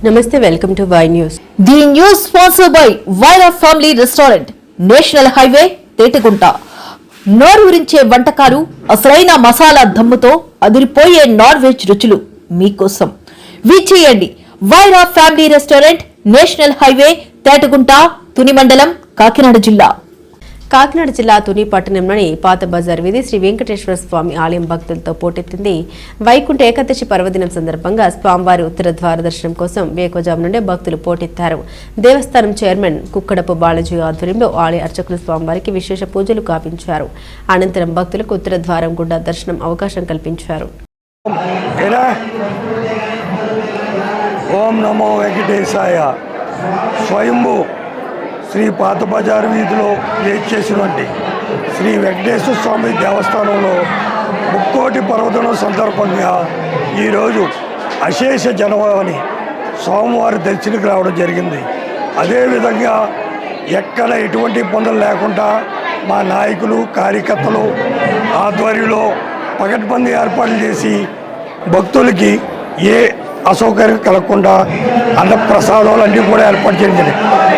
నమస్తే, welcome to Y news. The news sponsored by Wyra family restaurant, national highway, Tetagunta. నోరూరించే వంటకాలు, అసలైన మసాలా దమ్ముతో అదిరిపోయే నాన్ వెజ్ రుచులు మీకోసం. విచ్చేయండి Wyra family restaurant, national highway, Tetagunta, Tuni మండలం, కాకినాడ జిల్లా. కాకినాడ జిల్లా తుని పట్టణంలోని పాత బజార్ వీధి శ్రీ వెంకటేశ్వర స్వామి ఆలయం భక్తులతో పోటెత్తింది. వైకుంఠ ఏకాదశి పర్వదినం సందర్భంగా స్వామివారి ఉత్తర ద్వార దర్శనం కోసం వేకోజాము నుండే భక్తులు పోటెత్తారు. దేవస్థానం చైర్మన్ కుక్కడపు బాలాజీ ఆధ్వర్యంలో ఆలయ అర్చకులు స్వామివారికి విశేష పూజలు గావించారు. అనంతరం భక్తులకు ఉత్తర ద్వారం గుండా దర్శనం అవకాశం కల్పించారు. ఓం నమో వెంకటేశాయ. స్వయంభూ శ్రీ పాత బజార్ వీధిలో చేసినటువంటి శ్రీ వెంకటేశ్వర స్వామి దేవస్థానంలో ముక్కోటి పర్వదినం సందర్భంగా ఈరోజు అశేష జనమని స్వామివారి దర్శనకు రావడం జరిగింది. అదేవిధంగా ఎక్కడ ఎటువంటి ఇబ్బందులు లేకుండా మా నాయకులు కార్యకర్తలు ఆధ్వర్యంలో పకడ్బందీ ఏర్పాట్లు చేసి భక్తులకి ఏ అసౌకర్యం కలగకుండా అన్నప్రసాదాలు అన్నీ కూడా ఏర్పాటు చేయించాలి.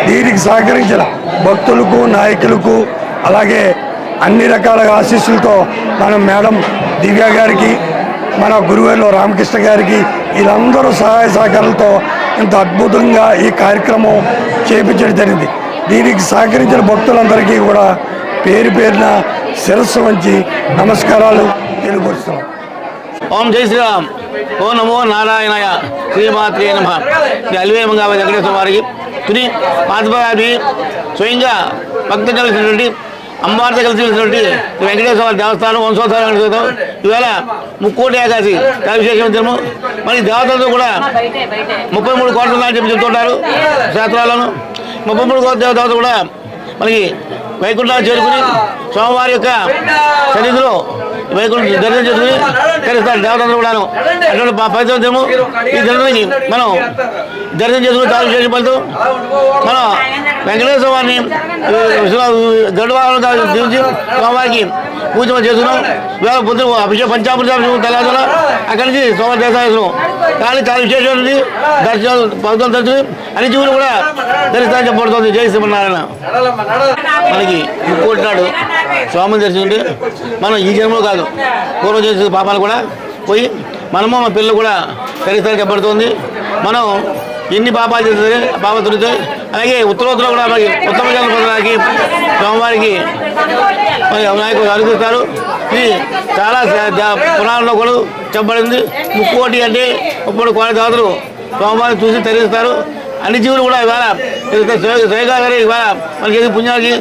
దీనికి సహకరించిన భక్తులకు నాయకులకు అలాగే అన్ని రకాల ఆశీస్సులతో మన మేడం దివ్య గారికి, మన గురువేలు రామకృష్ణ గారికి, వీళ్ళందరూ సహాయ సహకారాలతో ఇంత అద్భుతంగా ఈ కార్యక్రమం చేయించడం జరిగింది. దీనికి సహకరించిన భక్తులందరికీ కూడా పేరు పేరున శిరస్సు వంచి నమస్కారాలు తెలియపరుస్తున్నాం. ఓం జై శ్రీరామ్. ఓం నమో నారాయణాయ. శ్రీమాత్రే నమః. అలివేమంగా వెంకటేశ్వర వారికి తుని పాతబజారి స్వయంగా భక్తులు కలిసినటువంటి అమ్మవారితో కలిసినటువంటి వెంకటేశ్వర దేవస్థానం వంశోత్సవం ఇవాళ ముక్కోటి ఏకాదశి చాలా విశేషము. మరి దేవతలతో కూడా 33 కోట్ల నాటి చెప్పి చెప్తుంటారు శాస్త్రాలను. 33 కోట్ల దేవతలు కూడా మనకి వైకుంఠాన్ని చేరుకుని స్వామివారి యొక్క సన్నిధిలో వైకుంఠ దర్శనం చేసుకుని కలుస్తారు దేవతలు కూడాను. అటువంటి పవిత్రము ఈ దర్శనానికి మనం దర్శనం చేసుకుని చాలా విశేషం పడుతూ మనం వెంకటేశ్వర వారిని గరుడవాహనం దీవించి స్వామివారికి పూజ చేసుకున్నాం. వేళ పొద్దున అభిషేక పంచామృతం తెల్లదల అక్కడి నుంచి స్వామి దేశాలు కానీ చాలా విశేషం ఉంది. దర్శనాలు భక్తులు దర్శనం అన్ని జీవులు కూడా దర్శనాన్ని చెప్పబడుతుంది. జై శ్రీమన్నారాయణ. మనకి ముక్కోటి నాడు స్వామిని దర్శించుంటే మనం ఈ జన్మలో కాదు పూర్వం చేసే పాపాలు కూడా పోయి మనము మన పిల్లలు కూడా దర్శనాన్ని చెప్పబడుతుంది. మనం ఎన్ని పాపాలు చేస్తే పాపాలు దొరుకుతాయి. అలాగే ఉత్తరోత్తర కూడా మనకి ఉత్తమ జన్మ పొందడానికి స్వామివారికి నాయకులు అనుసరిస్తారు. ఇది చాలా పురాణంలో కూడా చెప్పబడింది. ముక్కోటి అంటే 30 కోట్ల దేవతలు స్వామివారిని చూసి తరిస్తారు. అన్ని జీవులు కూడా ఇవాళ శ్రేగారి ఇవాళ మనకి ఏది పుణ్యానికి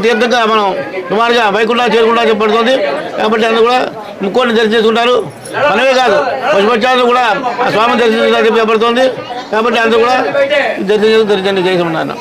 తీర్థంగా మనం సుమారుగా వైకుంఠాలు చేరుకుంటా చెప్పబడుతుంది. కాబట్టి అందరూ కూడా ముక్కోటిని దర్శనం చేసుకుంటారు. మనమే కాదు పశుపక్షాలు కూడా ఆ స్వామిని దర్శించుకుంటా చెప్పబడుతుంది. కాబట్టి అందరూ కూడా దర్శనం చేస్తున్నారు.